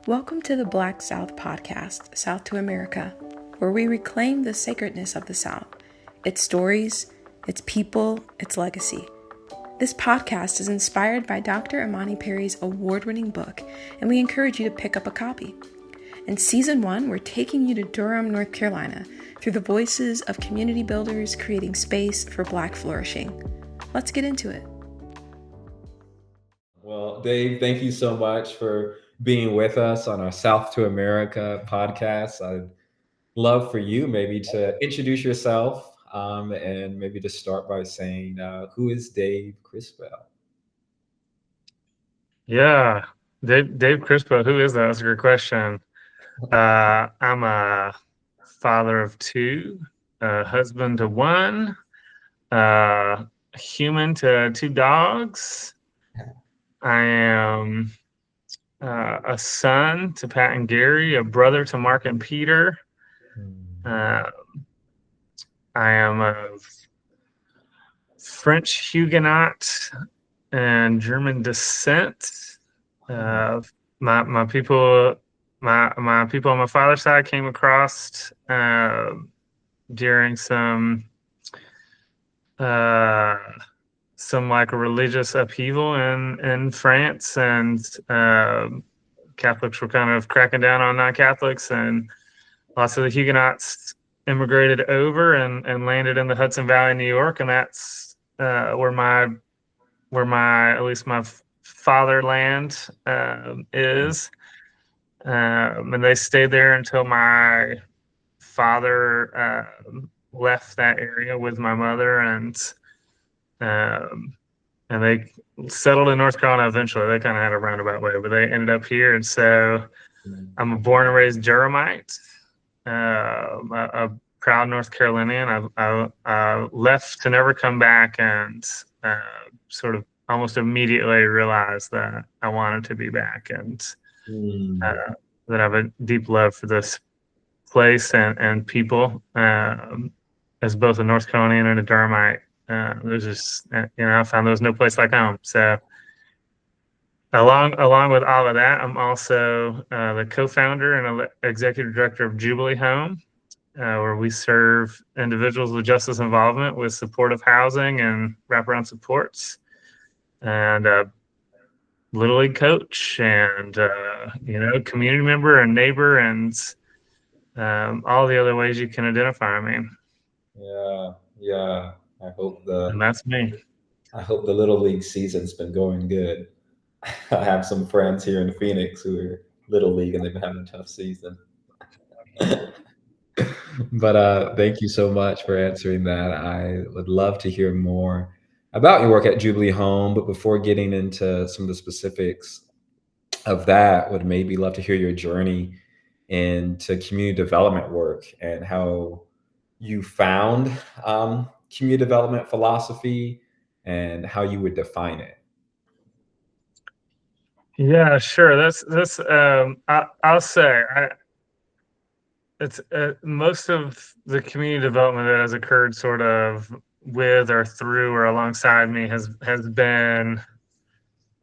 Welcome to the Black South podcast, South to America, where we reclaim the sacredness of the South, its stories, its people, its legacy. This podcast is inspired by Dr. Imani Perry's award-winning book, and we encourage you to pick up a copy. In Season 1, we're taking you to Durham, North Carolina, through the voices of community builders creating space for Black flourishing. Let's get into it. Well, Dave, thank you so much for being with us on our South to America podcast. I'd love for you maybe to introduce yourself and maybe to start by saying, who is Dave Crispell? Yeah, Dave Crispell, who is that? That's a great question. I'm a father of two, a husband to one, a human to two dogs. I am a son to Pat and Gary, a brother to Mark and Peter. I am of French Huguenot and German descent. My people on my father's side came across during some like religious upheaval in France, and Catholics were kind of cracking down on non-Catholics, and lots of the Huguenots immigrated over and landed in the Hudson Valley, New York, and that's where my at least my fatherland is, and they stayed there until my father left that area with my mother, and they settled in North Carolina eventually. They kind of had a roundabout way, but they ended up here, and so I'm a born and raised Durhamite, a proud North Carolinian. I left to never come back, and sort of almost immediately realized that I wanted to be back, and that I have a deep love for this place and people. As both a North Carolinian and a Durhamite, there's just I found there was no place like home. So along with all of that, I'm also the co-founder and executive director of Jubilee Home, where we serve individuals with justice involvement with supportive housing and wraparound supports, and Little League coach, and community member and neighbor, and all the other ways you can identify me. Yeah. And that's me. I hope the Little League season's been going good. I have some friends here in Phoenix who are Little League, and they've been having a tough season. But thank you so much for answering that. I would love to hear more about your work at Jubilee Home, but before getting into some of the specifics of that, would maybe love to hear your journey into community development work and how you found community development philosophy and how you would define it. Yeah, sure. That's I'll say it's most of the community development that has occurred sort of with or through or alongside me has been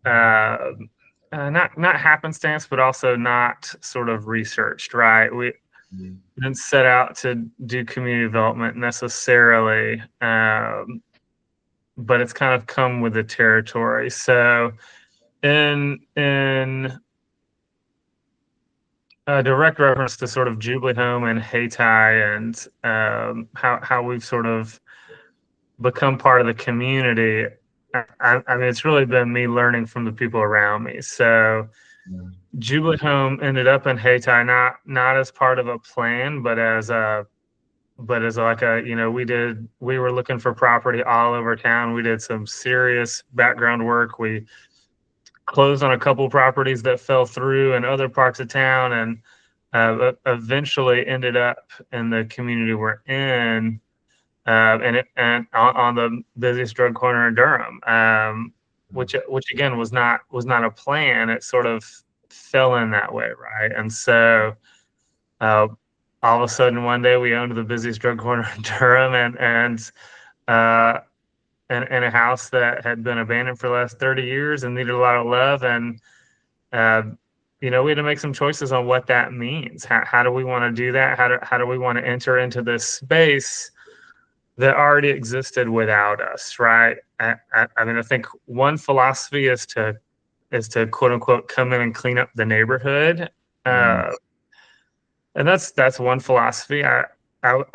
not happenstance, but also not sort of researched, right? We didn't set out to do community development necessarily, but it's kind of come with the territory. So in direct reference to sort of Jubilee Home and Hayti, and how we've sort of become part of the community. I mean, it's really been me learning from the people around me. So Jubilee Home ended up in Hayti, not as part of a plan, but as like a, we were looking for property all over town. We did some serious background work. We closed on a couple properties that fell through in other parts of town, and eventually ended up in the community we're in, and on the busiest drug corner in Durham, which again was not a plan. It sort of fell in that way, right? And so all of a sudden one day we owned the busiest drug corner in Durham, and in a house that had been abandoned for the last 30 years and needed a lot of love. And we had to make some choices on what that means. How do we want to do that? How do we want to enter into this space that already existed without us, right? I mean, I think one philosophy is to quote unquote come in and clean up the neighborhood, and that's one philosophy. I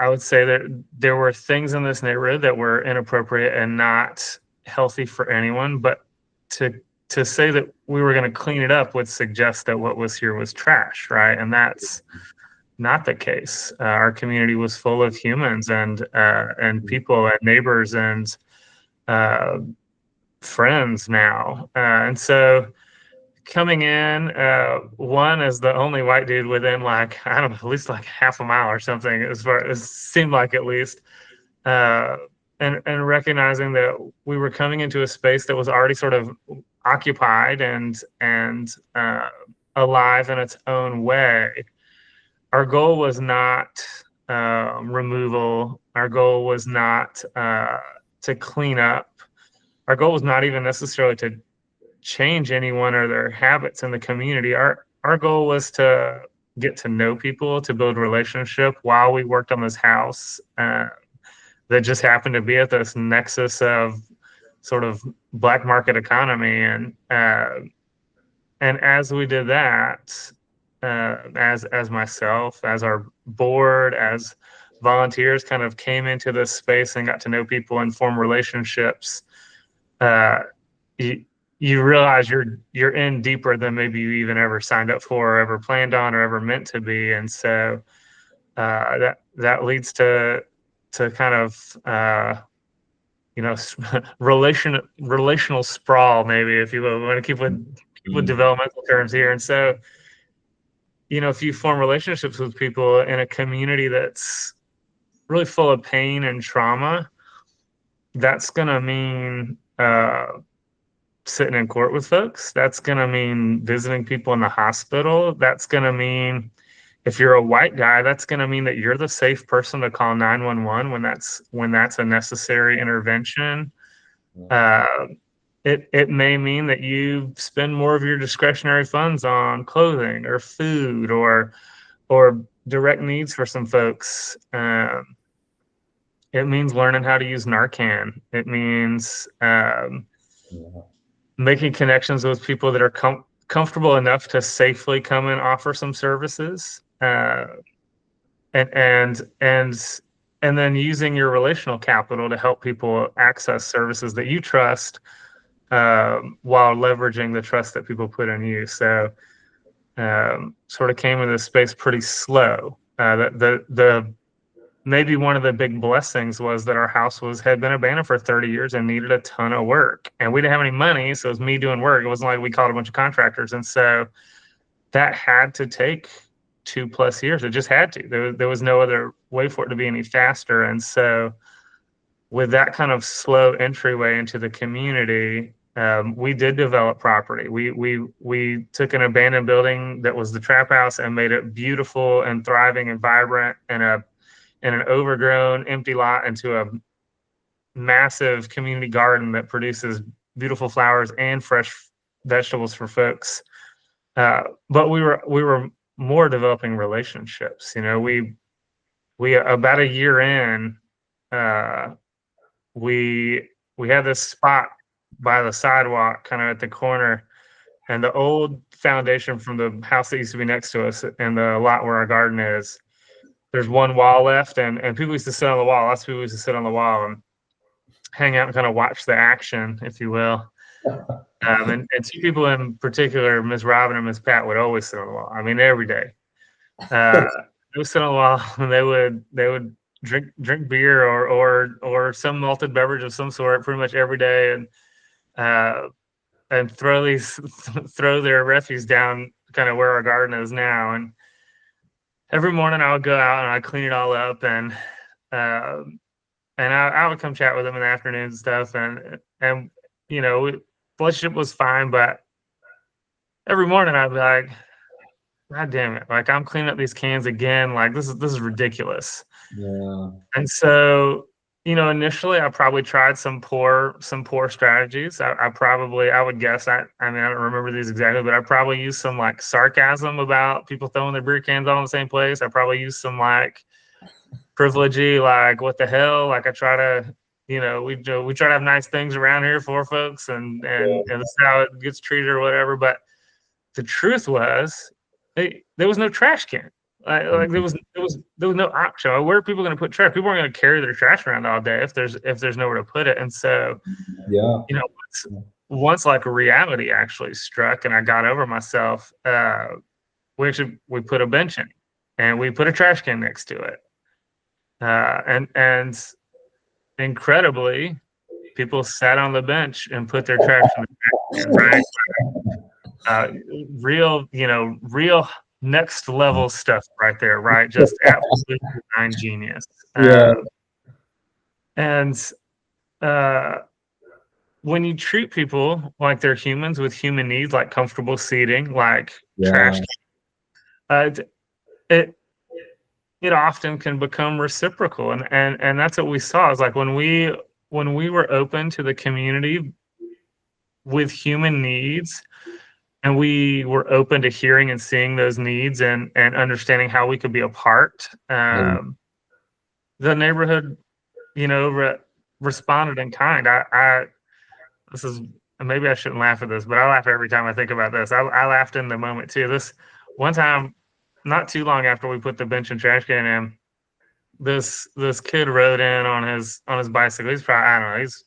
would say that there were things in this neighborhood that were inappropriate and not healthy for anyone, but to say that we were going to clean it up would suggest that what was here was trash, right? And that's not the case. Our community was full of humans and people and neighbors and friends now, and so coming in, one as the only white dude within like I don't know, at least like half a mile or something, as far as seemed like at least, uh, and recognizing that we were coming into a space that was already sort of occupied and alive in its own way. Our goal was not removal. Our goal was not to clean up. Our goal was not even necessarily to change anyone or their habits in the community. Our goal was to get to know people, to build relationship while we worked on this house that just happened to be at this nexus of sort of black market economy. And as we did that, as myself, as our board, as volunteers kind of came into this space and got to know people and form relationships, you realize you're in deeper than maybe you even ever signed up for or ever planned on or ever meant to be. And so that leads to kind of relational sprawl, maybe, if you will. We want to keep with developmental terms here. And so if you form relationships with people in a community that's really full of pain and trauma, that's going to mean sitting in court with folks. That's going to mean visiting people in the hospital. That's going to mean, if you're a white guy, that's going to mean that you're the safe person to call 911 when that's a necessary intervention. It may mean that you spend more of your discretionary funds on clothing or food or direct needs for some folks. It means learning how to use Narcan. It means making connections with people that are comfortable enough to safely come and offer some services, and then using your relational capital to help people access services that you trust, while leveraging the trust that people put in you. So sort of came into this space pretty slow. The maybe one of the big blessings was that our house had been abandoned for 30 years and needed a ton of work. And we didn't have any money, so it was me doing work. It wasn't like we called a bunch of contractors. And so that had to take 2+ years. It just had to. There was no other way for it to be any faster. And so with that kind of slow entryway into the community, we did develop property. We took an abandoned building that was the trap house and made it beautiful and thriving and vibrant, and an overgrown empty lot into a massive community garden that produces beautiful flowers and fresh vegetables for folks. But we were more developing relationships. We about a year in, we had this spot by the sidewalk, kind of at the corner, and the old foundation from the house that used to be next to us and the lot where our garden is. There's one wall left, and people used to sit on the wall. Lots of people used to sit on the wall and hang out and kind of watch the action, if you will. And two people in particular, Miss Robin and Miss Pat, would always sit on the wall. I mean, every day. They would sit on the wall and they would drink beer or some malted beverage of some sort pretty much every day, and throw their refuse down kind of where our garden is now. And every morning I would go out and I'd clean it all up, and I would come chat with them in the afternoons and stuff. And relationship was fine, but every morning I'd be like, God damn it! Like, I'm cleaning up these cans again. Like, this is ridiculous. Yeah. And so initially I probably tried some poor strategies. I would guess, I mean, I don't remember these exactly, but I probably used some like sarcasm about people throwing their beer cans all in the same place. I probably used some like privilegey, like what the hell? Like I try to, we try to have nice things around here for folks, and that's how it gets treated or whatever. But the truth was, there was no trash can. Like there was no option. Where are people going to put trash? People aren't going to carry their trash around all day if there's nowhere to put it. And so, Yeah. once like reality actually struck, and I got over myself, we put a bench in, and we put a trash can next to it, and incredibly, people sat on the bench and put their trash in the trash can. Right? Real next level stuff right there, right? Just absolute design genius. And when you treat people like they're humans with human needs, like comfortable seating, like trash, it often can become reciprocal, and that's what we saw. Is like when we were open to the community with human needs, and we were open to hearing and seeing those needs, and understanding how we could be a part. The neighborhood, responded in kind. This is, maybe I shouldn't laugh at this, but I laugh every time I think about this. I laughed in the moment too. This one time, not too long after we put the bench and trash can in, this kid rode in on his bicycle. He's probably, I don't know, he's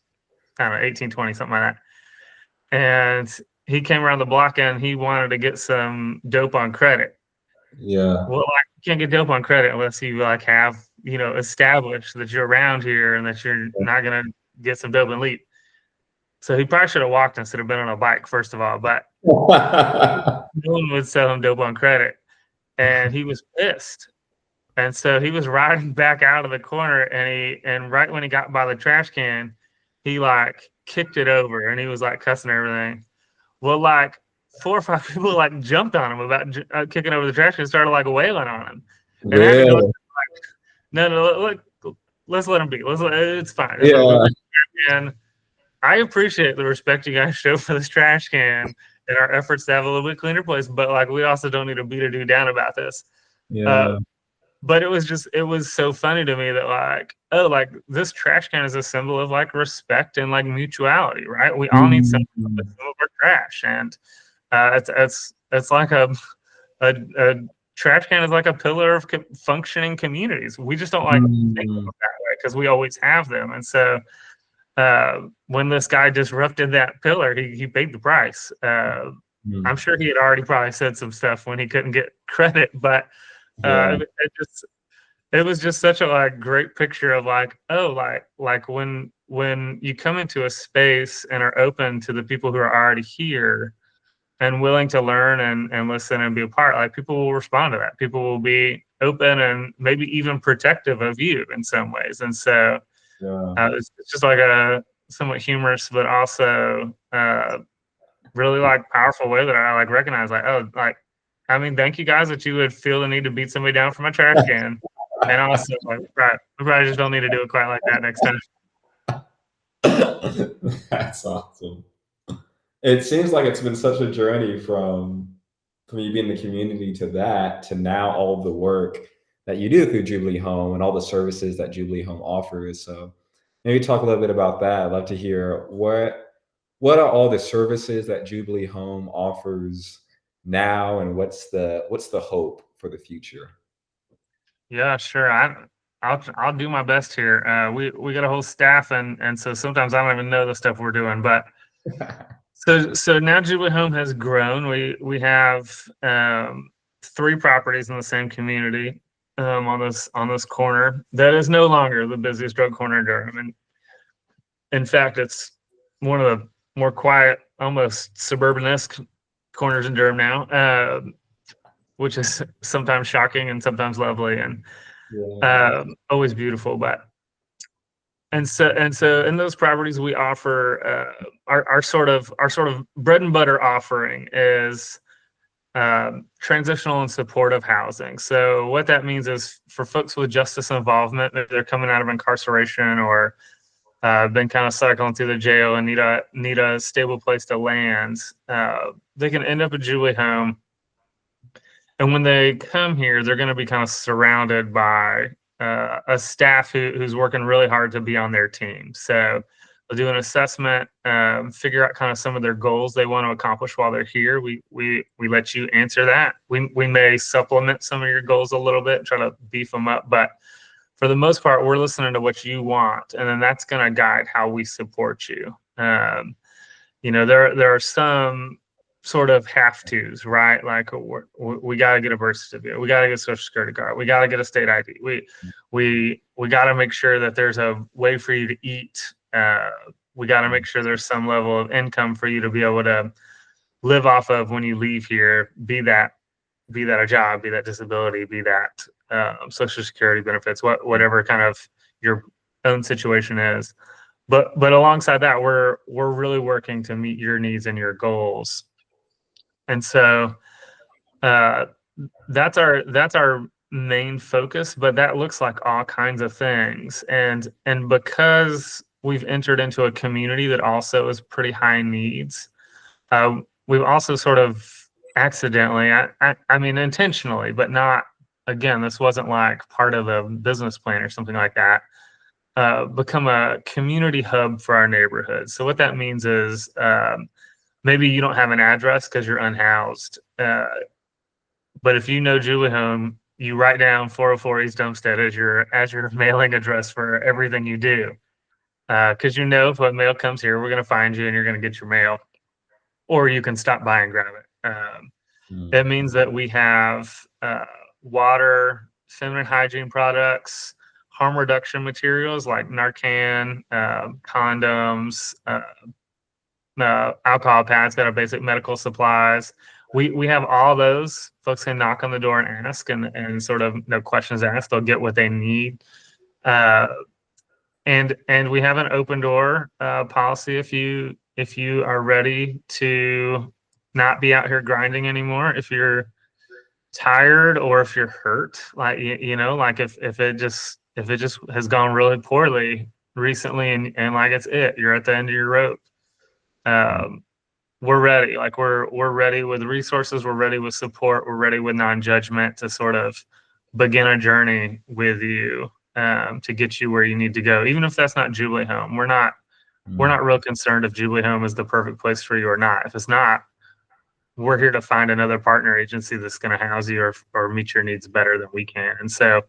18, 20, something like that. And he came around the block and he wanted to get some dope on credit. Yeah. Well, like, you can't get dope on credit unless you like have, established that you're around here and that you're not gonna get some dope and leave. So he probably should have walked instead of been on a bike, first of all. But no one would sell him dope on credit, and he was pissed. And so he was riding back out of the corner, and right when he got by the trash can, he like kicked it over, and he was like cussing everything. Well, like 4 or 5 people like jumped on him about kicking over the trash can and started like wailing on him. And I had to go like, no, let's let him be. It's fine. And I appreciate the respect you guys show for this trash can and our efforts to have a little bit cleaner place, but like we also don't need to beat a dude down about this. But it was so funny to me that like this trash can is a symbol of like respect and like mutuality, right? We all need some of our trash, and it's like a trash can is like a pillar of functioning communities. We just don't like think of it that way because we always have them, and so when this guy disrupted that pillar, he paid the price. I'm sure he had already probably said some stuff when he couldn't get credit, but it was just such a like great picture of like, oh, like when you come into a space and are open to the people who are already here and willing to learn and listen and be a part, like people will respond to that. People will be open and maybe even protective of you in some ways. And so it's just like a somewhat humorous, but also really like powerful way that I like recognize like, oh, like, I mean, thank you guys that you would feel the need to beat somebody down for my trash can. And also, like, right, we probably just don't need to do it quite like that next time. That's awesome. It seems like it's been such a journey from you being in the community to that, to now all the work that you do through Jubilee Home and all the services that Jubilee Home offers. So maybe talk a little bit about that. I'd love to hear what are all the services that Jubilee Home offers now, and what's the hope for the future? Yeah, sure. I'll do my best here. We got a whole staff, and so sometimes I don't even know the stuff we're doing. But so now Jubilee Home has grown. We have 3 properties in the same community on this corner. That is no longer the busiest drug corner in Durham, and in fact, it's one of the more quiet, almost suburban-esque corners in Durham now. Which is sometimes shocking and sometimes lovely, and always beautiful. But and so in those properties we offer our sort of bread and butter offering is transitional and supportive housing. So what that means is for folks with justice involvement, if they're coming out of incarceration or been kind of cycling through the jail and need a stable place to land, they can end up at Jubilee Home. And when they come here, they're going to be kind of surrounded by a staff who's working really hard to be on their team. So they'll do an assessment, figure out kind of some of their goals they want to accomplish while they're here. We let you answer that. We may supplement some of your goals a little bit, try to beef them up, but for the most part, we're listening to what you want, and then that's going to guide how we support you. There are some sort of have tos, right? Like we got to get a birth certificate, we got to get a social security card, we got to get a state ID. We got to make sure that there's a way for you to eat. We got to make sure there's some level of income for you to be able to live off of when you leave here. Be that a job, be that disability, be that social security benefits, whatever kind of your own situation is. But alongside that, we're really working to meet your needs and your goals. And so that's our main focus, but that looks like all kinds of things. And because we've entered into a community that also is pretty high needs, we've also sort of accidentally, I mean intentionally, but not, again, this wasn't like part of the business plan or something like that, become a community hub for our neighborhood. So what that means is maybe you don't have an address because you're unhoused, but if you know Jubilee Home, you write down 404 East Homestead as your mailing address for everything you do, because if a mail comes here, we're going to find you and you're going to get your mail, or you can stop by and grab it. It means that we have water, feminine hygiene products, harm reduction materials like Narcan, condoms, alcohol pads, got our basic medical supplies. We have all those. Folks can knock on the door and ask, and sort of no questions asked, they'll get what they need. And we have an open door policy if you are ready to not be out here grinding anymore, if you're tired or if you're hurt, like like if it just has gone really poorly recently and like you're at the end of your rope, we're ready. Like we're ready with resources, we're ready with support, we're ready with non-judgment to sort of begin a journey with you, to get you where you need to go, even if that's not Jubilee Home. We're not real concerned if Jubilee Home is the perfect place for you or not. If it's not, we're here to find another partner agency that's going to house you or meet your needs better than we can. And so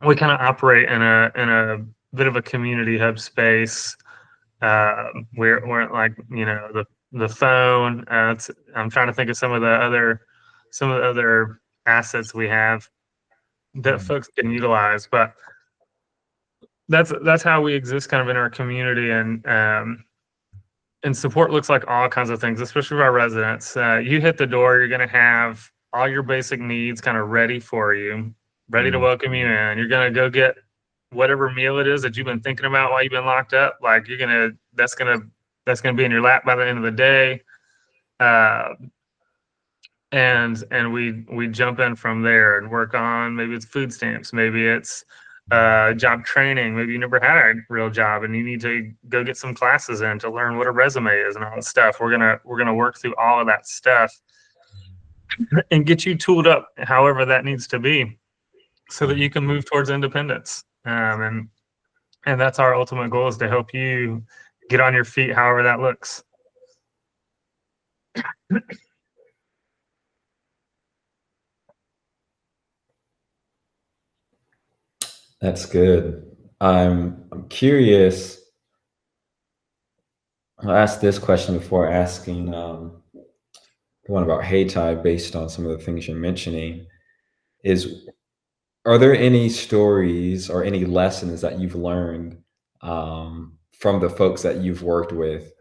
we kind of operate in a bit of a community hub space. We're like, the phone. I'm trying to think of some of the other assets we have that folks can utilize, but that's how we exist kind of in our community. And support looks like all kinds of things, especially for our residents. You hit the door, you're going to have all your basic needs kind of ready for you, ready to welcome you in. You're going to go get whatever meal it is that you've been thinking about while you've been locked up. Like that's going to be in your lap by the end of the day. And we jump in from there and work on, maybe it's food stamps, maybe it's job training. Maybe you never had a real job and you need to go get some classes in to learn what a resume is and all that stuff. We're gonna work through all of that stuff and get you tooled up however that needs to be, so that you can move towards independence. And that's our ultimate goal, is to help you get on your feet, however that looks. That's good. I'm curious. I'll ask this question before asking the one about Hayti, based on some of the things you're mentioning. Are there any stories or any lessons that you've learned from the folks that you've worked with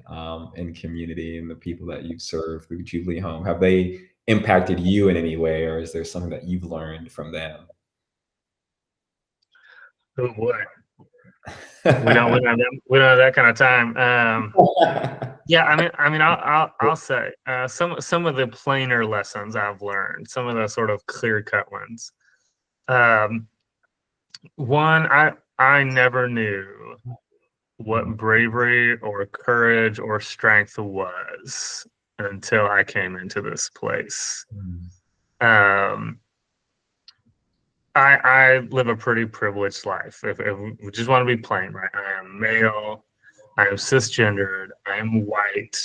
in community and the people that you've served through Jubilee Home? Have they impacted you in any way, or is there something that you've learned from them? Oh boy. We don't have that kind of time. Yeah, I'll say some of the plainer lessons I've learned, some of the sort of clear cut ones. One, I never knew what bravery or courage or strength was until I came into this place. Um, I live a pretty privileged life. If we just want to be plain, right? I am male, I am cisgendered, I am white.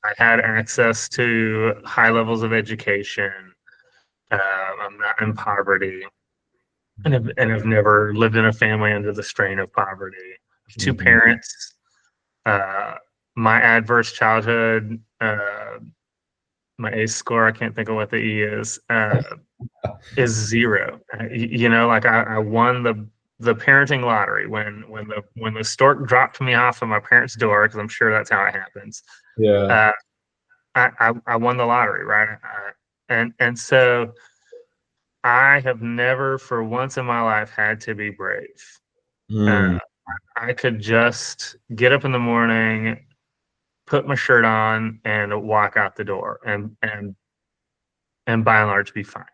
I had access to high levels of education. I'm not in poverty, and have never lived in a family under the strain of poverty. I have two parents. My adverse childhood, my ACE score, I can't think of what the E is zero. I won the parenting lottery when the stork dropped me off at my parents' door, because I'm sure that's how it happens. Yeah. I won the lottery, right? And so I have never, for once in my life, had to be brave. I could just get up in the morning, put my shirt on, and walk out the door, and by and large be fine.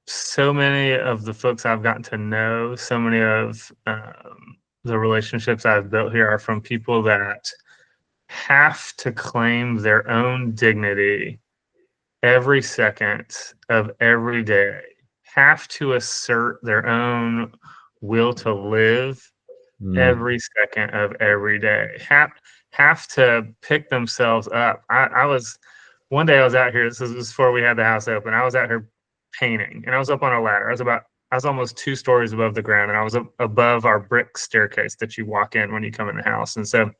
So many of the folks I've gotten to know, so many of the relationships I've built here are from people that have to claim their own dignity every second of every day, have to assert their own will to live every second of every day, have to pick themselves up. One day I was out here, this was before we had the house open, I was out here painting, and I was up on a ladder. I was almost 2 stories above the ground, and I was above our brick staircase that you walk in when you come in the house. And so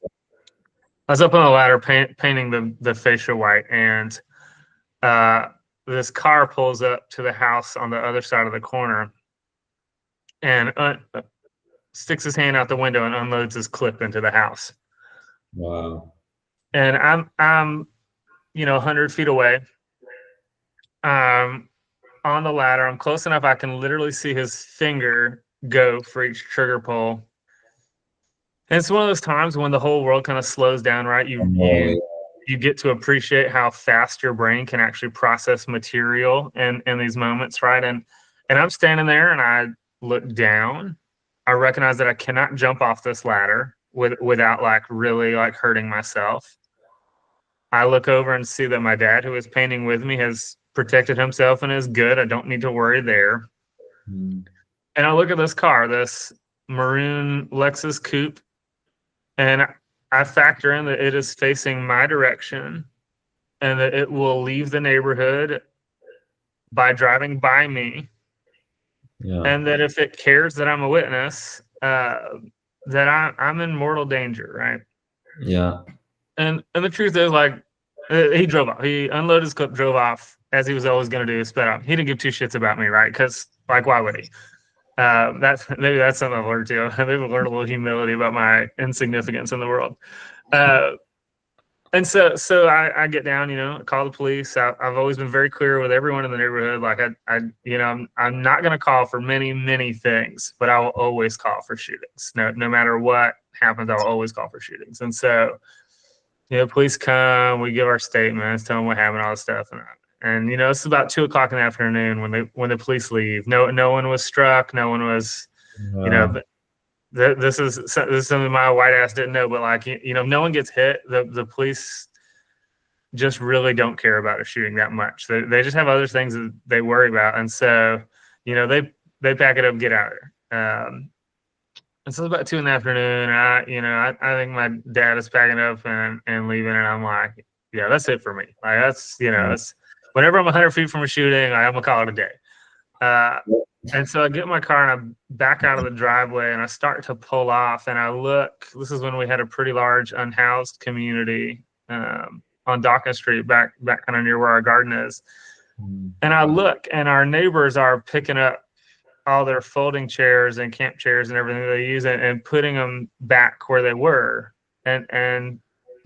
I was up on a ladder painting the fascia white, and this car pulls up to the house on the other side of the corner, and sticks his hand out the window and unloads his clip into the house. Wow. And I'm 100 feet away. On the ladder, I'm close enough I can literally see his finger go for each trigger pull. And it's one of those times when the whole world kind of slows down, right? You get to appreciate how fast your brain can actually process material in these moments, right? And I'm standing there, and I look down. I recognize that I cannot jump off this ladder without really hurting myself. I look over and see that my dad, who is painting with me, has protected himself and is good. I don't need to worry there. And I look at this car, this maroon Lexus coupe, and I factor in that it is facing my direction, and that it will leave the neighborhood by driving by me. Yeah. And that if it cares that I'm a witness, that I'm in mortal danger, right? Yeah. And the truth is, he drove off. He unloaded his clip, drove off, as he was always going to do, sped off. He didn't give 2 shits about me, right? Because, why would he? Maybe that's something I've learned too. Maybe I've learned a little humility about my insignificance in the world. And so I get down, call the police. I've always been very clear with everyone in the neighborhood. I'm not going to call for many, many things, but I will always call for shootings. No matter what happens, I'll always call for shootings. And so, police come, we give our statements, tell them what happened, all this stuff. And it's about 2:00 in the afternoon when the police leave. No one was struck. No one was, this is something my white ass didn't know, but no one gets hit. The police just really don't care about a shooting that much. They just have other things that they worry about. And so, they pack it up and get out of there. And so it's about 2 in the afternoon. I think my dad is packing up and leaving, and I'm like, yeah, that's it for me. That's whenever I'm 100 feet from a shooting, I'm gonna call it a day. And so I get in my car and I back out of the driveway, and I start to pull off, and I look. This is when we had a pretty large unhoused community on Dawkins Street, back kind of near where our garden is. And I look, and our neighbors are picking up all their folding chairs and camp chairs and everything they use, and putting them back where they were, and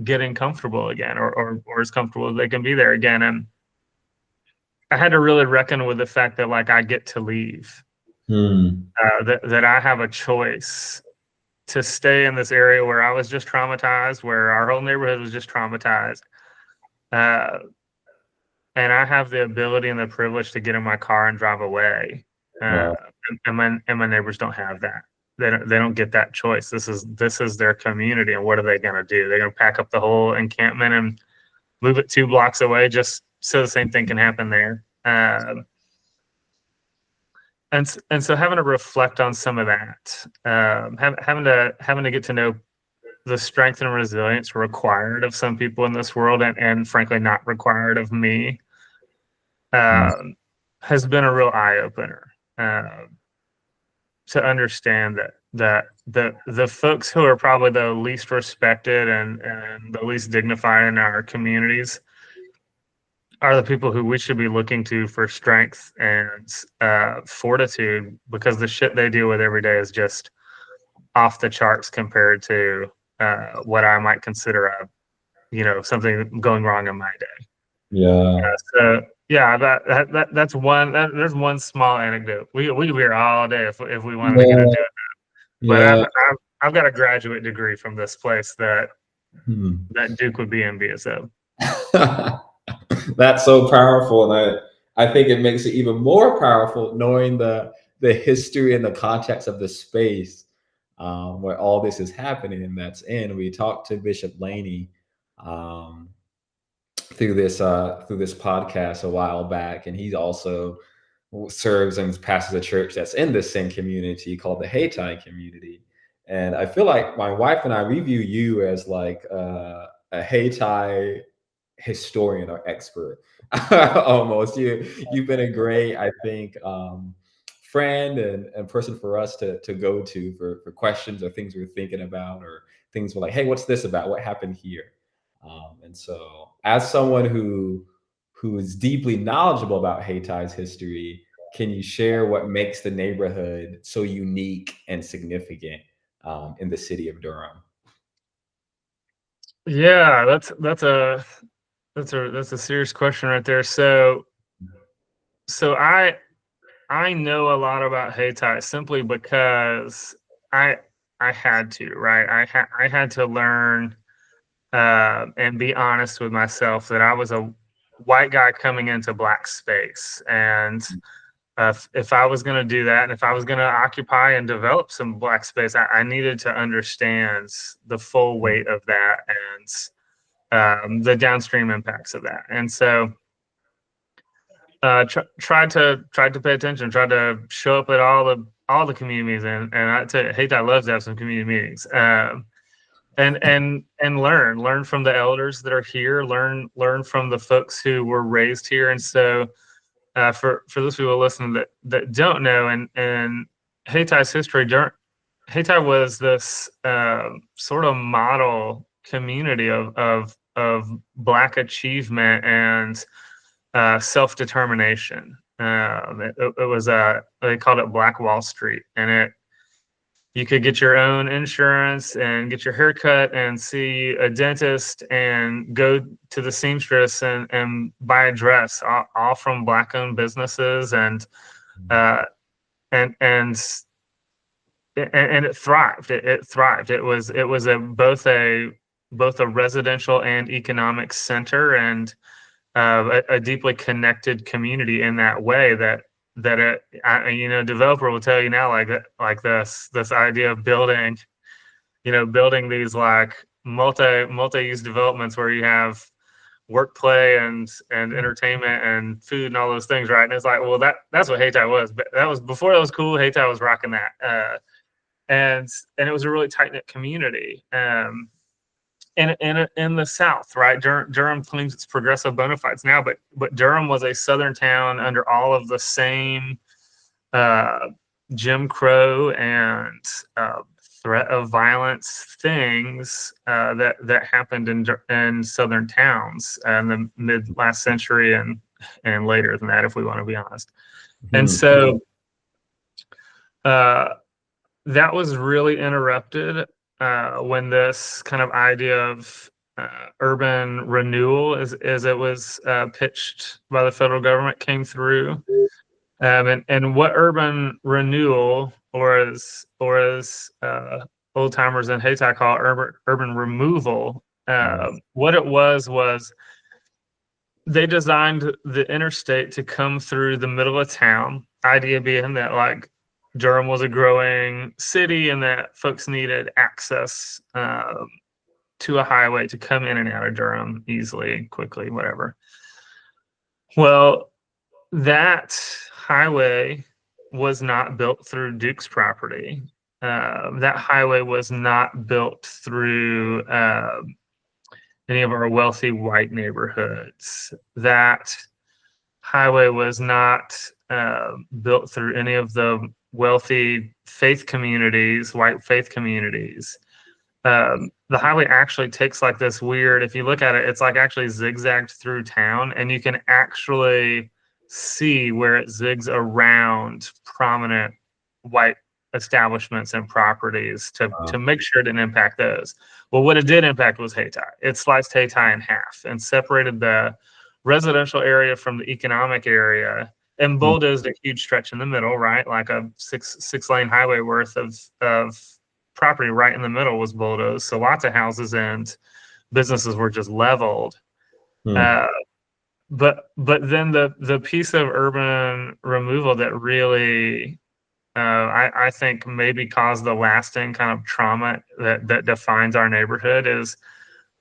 getting comfortable again, or as comfortable as they can be there again. And I had to really reckon with the fact that I get to leave. that I have a choice to stay in this area where I was just traumatized, where our whole neighborhood was just traumatized. And I have the ability and the privilege to get in my car and drive away. Wow. And my neighbors don't have that. They don't get that choice. This is their community, and what are they going to do? They're going to pack up the whole encampment and move it 2 blocks away just so the same thing can happen there. And so having to reflect on some of that, having to get to know the strength and resilience required of some people in this world, and frankly not required of me, has been a real eye opener, to understand that the folks who are probably the least respected and the least dignified in our communities are the people who we should be looking to for strength and fortitude, because the shit they deal with every day is just off the charts compared to what I might consider something going wrong in my day. Yeah. So yeah, that's one. There's one small anecdote. We could be here all day if we wanted to get into it. But Yeah. I've got a graduate degree from this place that Duke would be envious of. That's so powerful, and I think it makes it even more powerful knowing the history and the context of the space where all this is happening, and that's in. We talked to Bishop Laney through this podcast a while back, and he also serves and pastors a church that's in the same community called the Hayti community. And I feel like my wife and I, we view you as like a Hayti historian or expert. Almost. You've been a great, I think, friend and person for us to go to for questions or things we're thinking about, or things we're like, hey, what's this about? What happened here? And so as someone who is deeply knowledgeable about Hayti's history, can you share what makes the neighborhood so unique and significant in the city of Durham? Yeah, that's a serious question right there. So I know a lot about Hayti simply because I had to, right? I had to learn and be honest with myself that I was a white guy coming into black space, and if I was going to do that, and if I was going to occupy and develop some black space, I needed to understand the full weight of that and the downstream impacts of that. And so tried to pay attention, tried to show up at all the community meetings, and I tell you, Hayti loves to have some community meetings, and learn from the elders that are here, learn from the folks who were raised here. And so for those people listening that don't know, and Hayti's history, Hayti was this sort of model community of black achievement and self-determination. It was they called it Black Wall Street, and you could get your own insurance and get your hair cut and see a dentist and go to the seamstress and buy a dress, all from black-owned businesses, and it thrived. It thrived. It was both a residential and economic center, and a deeply connected community in that way that developer will tell you now, like this idea of building these like multi-use developments where you have work, play, and entertainment and food and all those things, right? And it's like, well, that's what Hayti was, but that was before that was cool. Hayti was rocking that, and it was a really tight-knit community. In the South, right? Durham claims it's progressive bona fides now, but Durham was a Southern town under all of the same Jim Crow and threat of violence things that happened in Southern towns in the mid last century and later than that, if we want to be honest. And so that was really interrupted when this kind of idea of urban renewal, as it was pitched by the federal government, came through. And what urban renewal, or as old timers in Hayti call urban removal, what it was they designed the interstate to come through the middle of town. Idea being that like Durham was a growing city and that folks needed access to a highway to come in and out of Durham easily, quickly, whatever. Well, that highway was not built through Duke's property. That highway was not built through any of our wealthy white neighborhoods. That highway was not built through any of the wealthy faith communities, white faith communities. The highway actually takes like this weird, if you look at it, it's like actually zigzagged through town, and you can actually see where it zigs around prominent white establishments and properties to make sure it didn't impact those. Well, what it did impact was Hayti. It sliced Hayti in half and separated the residential area from the economic area and bulldozed a huge stretch in the middle, right? Like a six lane highway worth of property right in the middle was bulldozed. So lots of houses and businesses were just leveled. But then the piece of urban removal that really I think maybe caused the lasting kind of trauma that defines our neighborhood is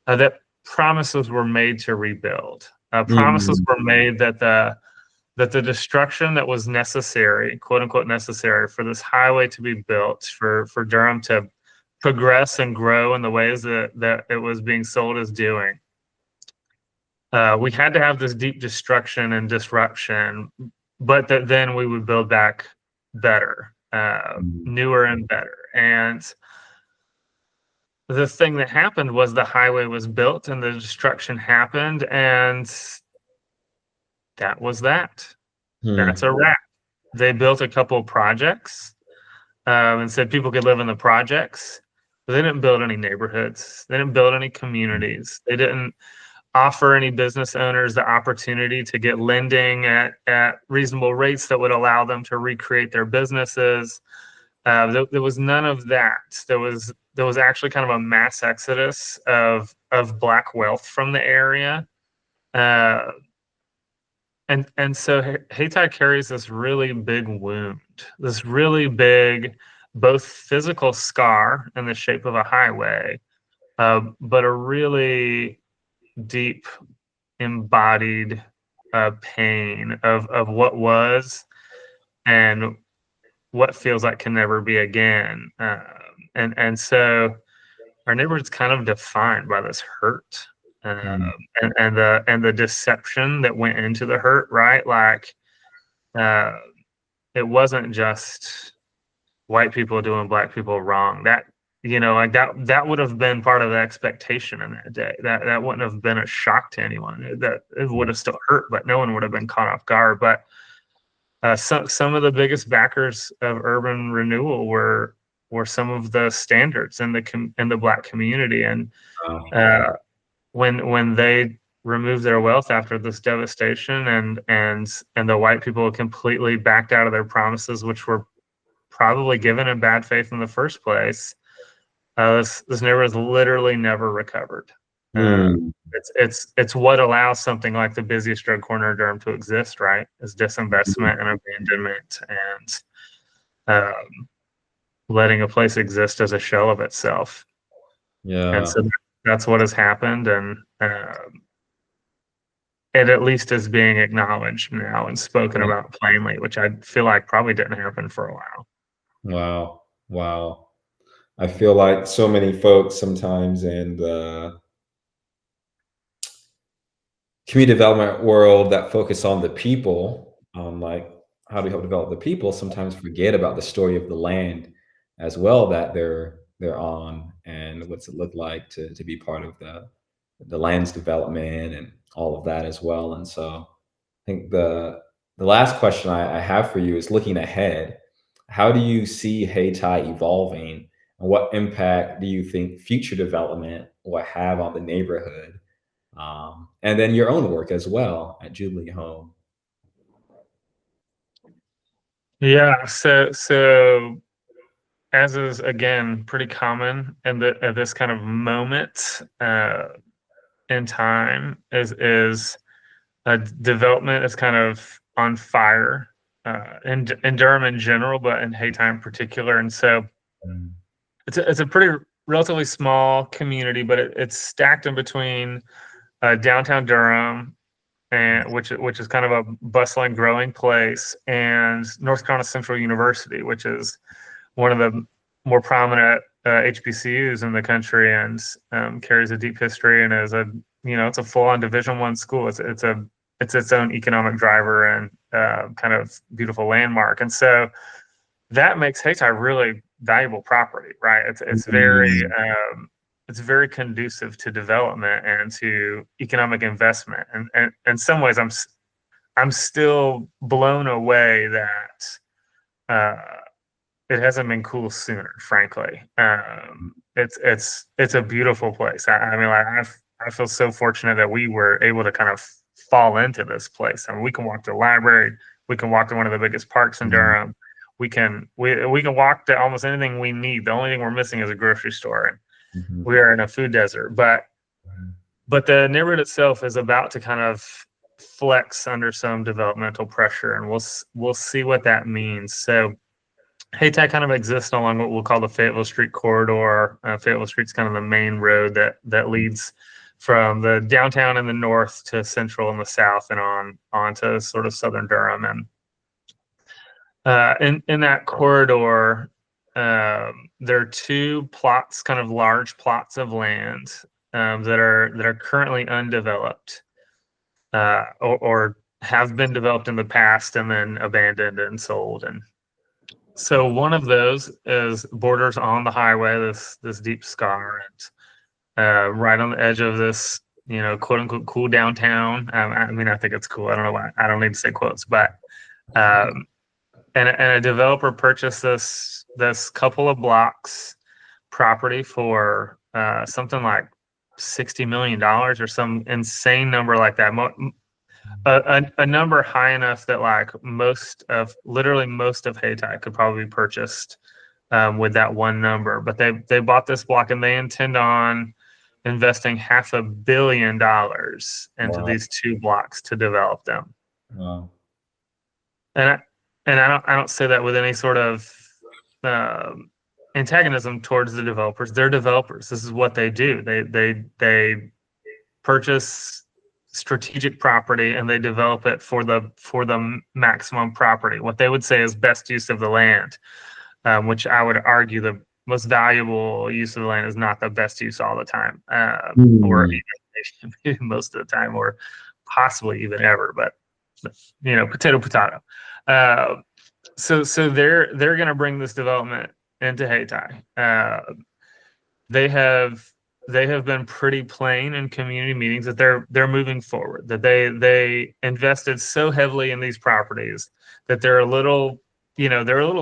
that promises were made to rebuild. Promises were made that the destruction that was necessary, quote unquote necessary, for this highway to be built, for Durham to progress and grow in the ways that it was being sold as doing. We had to have this deep destruction and disruption, but that then we would build back better, newer and better. And the thing that happened was the highway was built and the destruction happened, and that was that. That's a wrap. They built a couple of projects and said people could live in the projects, but they didn't build any neighborhoods. They didn't build any communities. They didn't offer any business owners the opportunity to get lending at reasonable rates that would allow them to recreate their businesses. There was none of that. There was actually kind of a mass exodus of Black wealth from the area. And so Hayti carries this really big wound, this really big, both physical scar in the shape of a highway, but a really deep embodied pain of what was and what feels like can never be again. And so our neighborhood's kind of defined by this hurt. And the deception that went into the hurt, right? Like it wasn't just white people doing Black people wrong. That, like that would have been part of the expectation in that day. That wouldn't have been a shock to anyone. That it would have still hurt, but no one would have been caught off guard. But some of the biggest backers of urban renewal were some of the standards in the Black community, and when they removed their wealth after this devastation, and the white people completely backed out of their promises, which were probably given in bad faith in the first place, this neighborhood has literally never recovered. It's what allows something like the busiest drug corner of Durham to exist, right? Is disinvestment and abandonment and letting a place exist as a shell of itself. Yeah. And so that's what has happened, and it at least is being acknowledged now and spoken about plainly, which I feel like probably didn't happen for a while. Wow. I feel like so many folks sometimes in the community development world that focus on the people, on like how do we help develop the people, sometimes forget about the story of the land as well that they're on, and what's it look like to be part of the land's development and all of that as well. And so I think the last question I have for you is, looking ahead, how do you see Hayti evolving, and what impact do you think future development will have on the neighborhood? And then your own work as well at Jubilee Home. Yeah. So as is again pretty common in at this kind of moment in time, is development is kind of on fire in Durham in general, but in Hayti in particular. And so Mm. it's a pretty relatively small community, but it's stacked in between downtown Durham, and which is kind of a bustling, growing place, and North Carolina Central University, which is one of the more prominent HBCUs in the country, and carries a deep history, and is a it's a full-on Division I school. It's its own economic driver and kind of beautiful landmark, and so that makes Hayti really valuable property, right? Mm. It's very conducive to development and to economic investment, and in some ways, I'm still blown away that it hasn't been cool sooner. Frankly, it's a beautiful place. I mean, I feel so fortunate that we were able to kind of fall into this place. I mean, we can walk to the library, we can walk to one of the biggest parks in Mm. Durham. We can walk to almost anything we need. The only thing we're missing is a grocery store, and Mhm. we are in a food desert. But the neighborhood itself is about to kind of flex under some developmental pressure, and we'll see what that means. So Hayti kind of exists along what we'll call the Fayetteville Street corridor. Fayetteville Street's kind of the main road that leads from the downtown in the north to central in the south, and on to sort of southern Durham. And in that corridor, there are two plots, kind of large plots of land that are currently undeveloped, or have been developed in the past and then abandoned and sold. And so one of those is borders on the highway, this deep scar, and right on the edge of this, quote unquote cool downtown. I mean, I think it's cool. I don't know why. I don't need to say quotes, but um, and a developer purchased this couple of blocks property for something like $60 million or some insane number like that. A number high enough that like literally most of Hayti could probably be purchased with that one number. But they bought this block, and they intend on investing $500 million into Wow. these two blocks to develop them. Wow. And I don't say that with any sort of um, antagonism towards the developers. They're developers. This is what they do. They purchase strategic property, and they develop it for the maximum property. What they would say is best use of the land, which I would argue the most valuable use of the land is not the best use all the time, or Mm. even most of the time, or possibly even ever. But potato, potato. Uh, so they're going to bring this development into Hayti. They have been pretty plain in community meetings that they're moving forward. That they invested so heavily in these properties that they're a little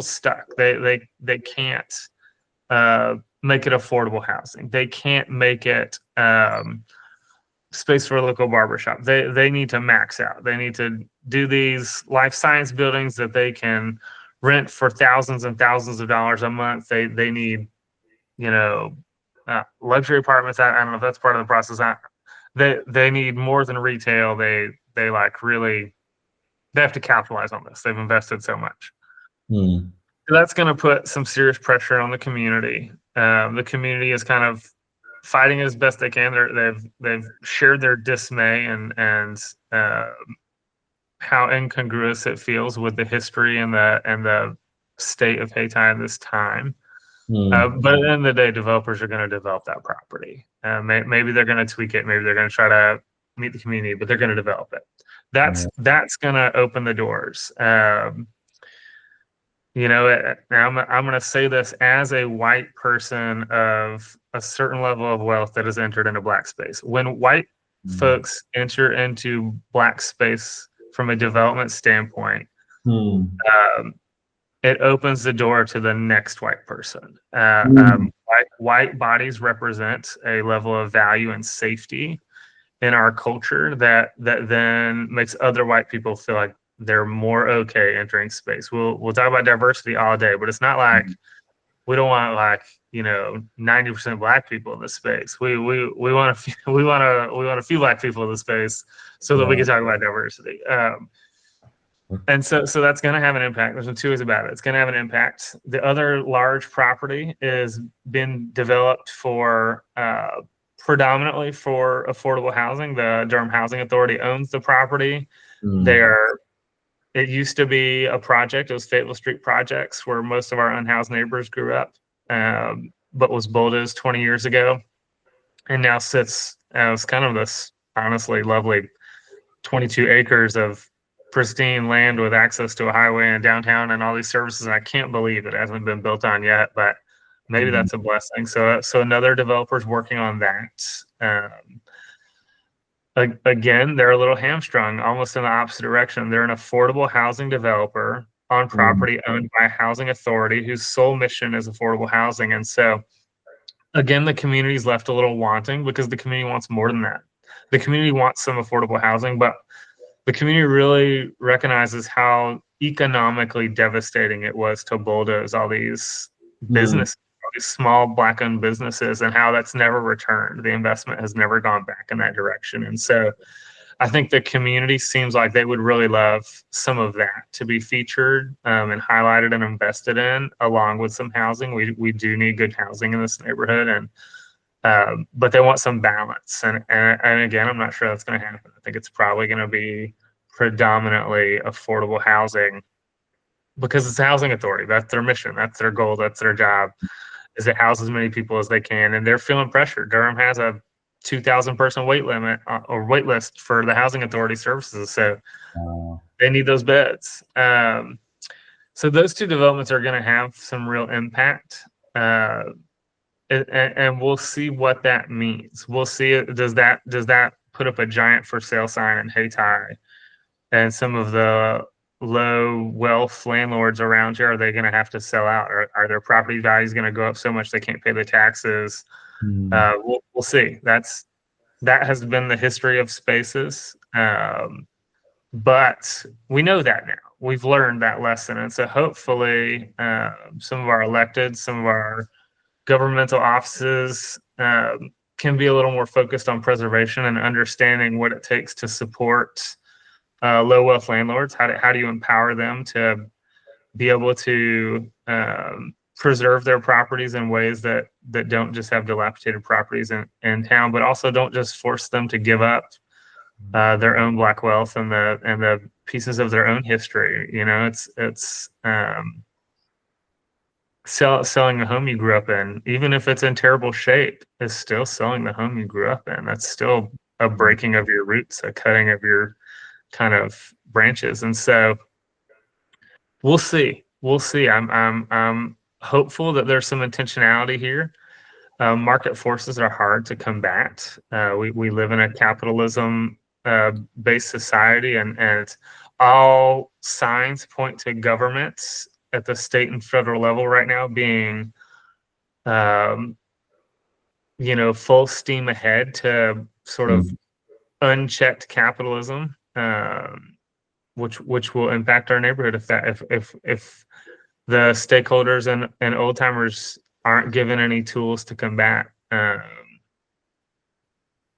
stuck. They can't make it affordable housing. They can't make it space for a local barbershop. They need to max out. They need to do these life science buildings that they can rent for thousands and thousands of dollars a month. They need, luxury apartments. I don't know if that's part of the process. They need more than retail. They like really, they have to capitalize on this. They've invested so much. Mm. So that's going to put some serious pressure on the community. The community is kind of fighting as best they can. They've shared their dismay and how incongruous it feels with the history and the state of Hayti at this time. Mm. But at the end of the day, developers are going to develop that property. Maybe they're going to tweak it. Maybe they're going to try to meet the community, but they're going to develop it. That's going to open the doors. I'm going to say this as a white person of a certain level of wealth that has entered into Black space. When white folks enter into Black space from a development standpoint, Mm. it opens the door to the next white person. White bodies represent a level of value and safety in our culture that then makes other white people feel like they're more okay entering space. We'll talk about diversity all day, but it's not like we don't want like 90% Black people in this space. We want we want a few Black people in the space so that we can talk about diversity. And so that's going to have an impact. There's no two ways about it. It's going to have an impact. The other large property is been developed for predominantly for affordable housing. The Durham Housing Authority owns the property. It used to be a project. It was Fayetteville Street projects where most of our unhoused neighbors grew up, but was bulldozed 20 years ago, and now sits as kind of this honestly lovely 22 acres of pristine land with access to a highway and downtown and all these services. And I can't believe it hasn't been built on yet, but maybe that's a blessing. So another developer's working on that. Again, they're a little hamstrung, almost in the opposite direction. They're an affordable housing developer on property owned by a housing authority whose sole mission is affordable housing. And so, again, the community's left a little wanting because the community wants more than that. The community wants some affordable housing, but the community really recognizes how economically devastating it was to bulldoze all these businesses, all these small Black-owned businesses, and how that's never returned. The investment has never gone back in that direction. And so I think the community seems like they would really love some of that to be featured and highlighted and invested in, along with some housing. We do need good housing in this neighborhood, and but they want some balance. And again, I'm not sure that's going to happen. I think it's probably going to be predominantly affordable housing because it's a housing authority. That's their mission. That's their goal. That's their job, is to house as many people as they can. And they're feeling pressure. Durham has a 2,000 person wait limit or wait list for the housing authority services. So they need those beds. So those two developments are going to have some real impact. And we'll see what that means. We'll see, does that put up a giant for sale sign in Hayti, and some of the low wealth landlords around here, are they going to have to sell out? Are their property values going to go up so much they can't pay the taxes? We'll see. That has been the history of spaces, but we know that now. We've learned that lesson, and so hopefully some of our elected, some of our governmental offices can be a little more focused on preservation and understanding what it takes to support low wealth landlords. How do you empower them to be able to preserve their properties in ways that don't just have dilapidated properties in town, but also don't just force them to give up their own Black wealth and the pieces of their own history. It's selling the home you grew up in, even if it's in terrible shape, is still selling the home you grew up in. That's still a breaking of your roots, a cutting of your kind of branches. And so we'll see. I'm hopeful that there's some intentionality here. Market forces are hard to combat. We live in a capitalism based society, and all signs point to governments at the state and federal level right now being, full steam ahead to sort of unchecked capitalism, which will impact our neighborhood if the stakeholders and old timers aren't given any tools to combat.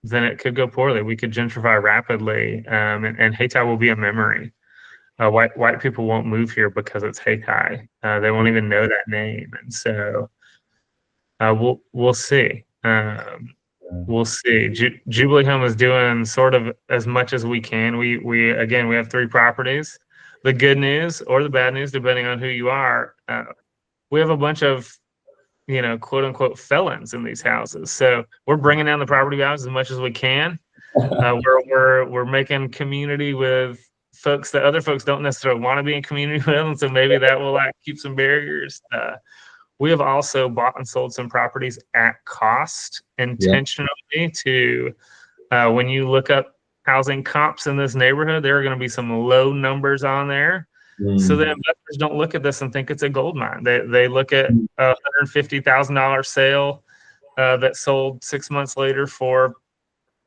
Then it could go poorly. We could gentrify rapidly, and Hayti will be a memory. White people won't move here because it's Hayti. They won't even know that name, and so we'll see. We'll see. Jubilee Home is doing sort of as much as we can. We have 3 properties. The good news or the bad news, depending on who you are, we have a bunch of quote unquote felons in these houses. So we're bringing down the property values as much as we can. We're making community with folks that other folks don't necessarily want to be in community with, and so maybe that will keep some barriers. We have also bought and sold some properties at cost intentionally to, when you look up housing comps in this neighborhood, there are going to be some low numbers on there. So the investors don't look at this and think it's a gold mine. They look at a $150,000 sale that sold 6 months later for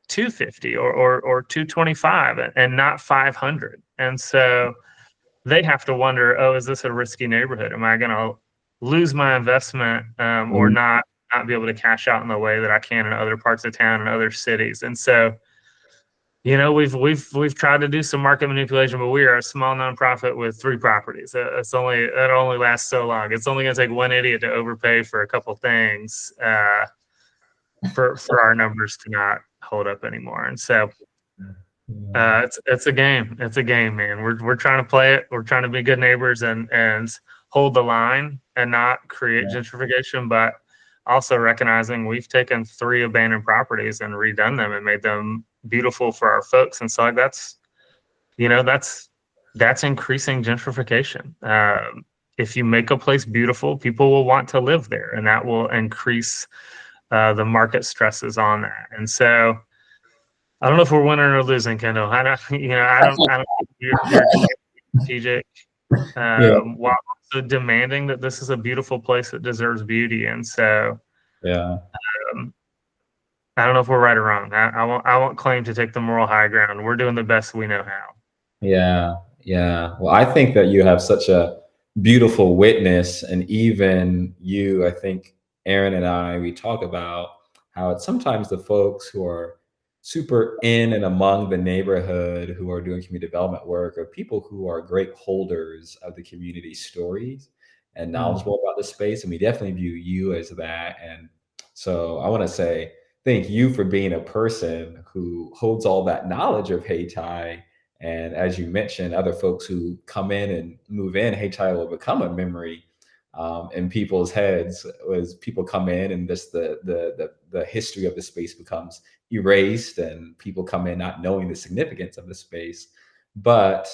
250 or 225 and not 500. And so they have to wonder, oh, is this a risky neighborhood? Am I going to lose my investment or not be able to cash out in the way that I can in other parts of town and other cities? And so, we've tried to do some market manipulation, but we are a small nonprofit with 3 properties. It only lasts so long. It's only going to take one idiot to overpay for a couple things for our numbers to not hold up anymore. And so it's a game. It's a game, man. We're trying to play it. We're trying to be good neighbors and hold the line and not create gentrification, but also recognizing we've taken 3 abandoned properties and redone them and made them beautiful for our folks. And so like that's increasing gentrification. If you make a place beautiful, people will want to live there, and that will increase the market stresses on that. And so I don't know if we're winning or losing, Kendall. I don't you're strategic while also demanding that this is a beautiful place that deserves beauty. And so I don't know if we're right or wrong. I won't claim to take the moral high ground. We're doing the best we know how. Yeah. Well, I think that you have such a beautiful witness, and even you, I think Aaron and I, we talk about how it's sometimes the folks who are super in and among the neighborhood who are doing community development work are people who are great holders of the community stories and knowledgeable about the space. And we definitely view you as that. And so I want to say thank you for being a person who holds all that knowledge of Hayti. And as you mentioned, other folks who come in and move in, Hayti will become a memory in people's heads as people come in, and just the history of the space becomes erased, and people come in not knowing the significance of the space. But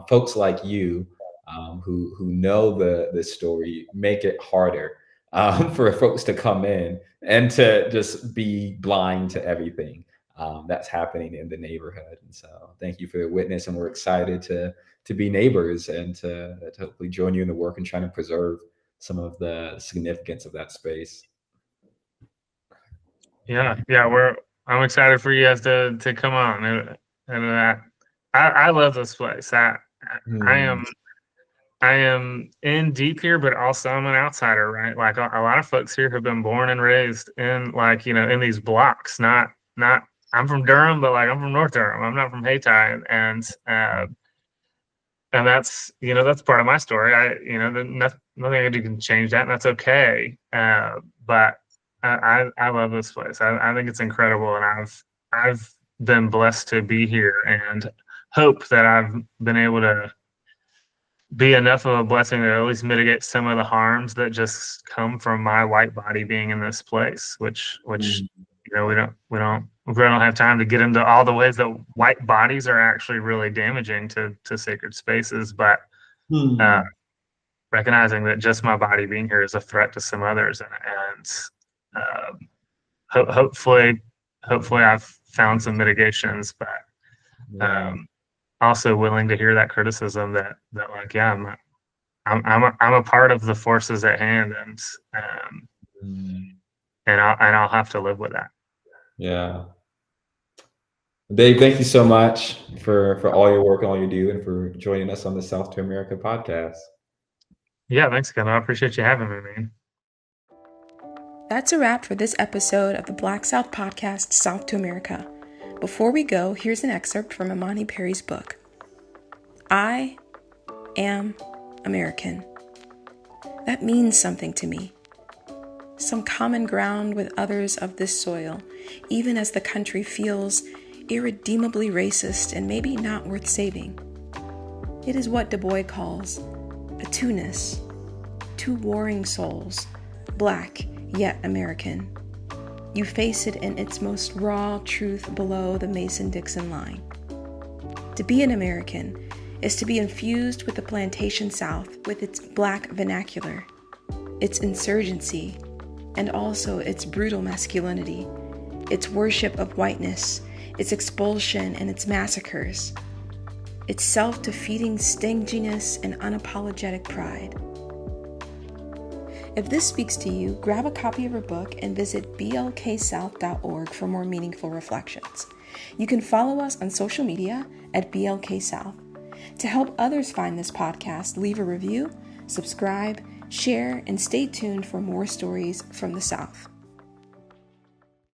folks like you who know the story make it harder for folks to come in and to just be blind to everything that's happening in the neighborhood. And so thank you for your witness, and we're excited to be neighbors and to hopefully join you in the work and trying to preserve some of the significance of that space. Yeah, I'm excited for you guys to come on. And I love this place. I am in deep here, but also I'm an outsider, right? Like a lot of folks here have been born and raised in in these blocks. Not I'm from Durham, but like I'm from North Durham. I'm not from Hayti, and that's that's part of my story. Nothing I do can change that, and that's okay. But I love this place. I think it's incredible, and I've been blessed to be here, and hope that I've been able to be enough of a blessing to at least mitigate some of the harms that just come from my white body being in this place, which we don't have time to get into all the ways that white bodies are actually really damaging to sacred spaces, but recognizing that just my body being here is a threat to some others, and hopefully I've found some mitigations, but also willing to hear that criticism that like, I'm a part of the forces at hand, and I'll have to live with that. Yeah. Dave, thank you so much for all your work and all you do, and for joining us on the South to America podcast. Yeah, thanks, Ken. I appreciate you having me, man. That's a wrap for this episode of the Black South podcast, South to America. Before we go, here's an excerpt from Imani Perry's book. I am American. That means something to me. Some common ground with others of this soil, even as the country feels irredeemably racist and maybe not worth saving. It is what Du Bois calls a two-ness, 2 warring souls, black yet American. You face it in its most raw truth below the Mason-Dixon line. To be an American is to be infused with the plantation South, with its black vernacular, its insurgency, and also its brutal masculinity, its worship of whiteness, its expulsion and its massacres, its self-defeating stinginess and unapologetic pride. If this speaks to you, grab a copy of her book and visit blksouth.org for more meaningful reflections. You can follow us on social media at BLK South. To help others find this podcast, leave a review, subscribe, share, and stay tuned for more stories from the South.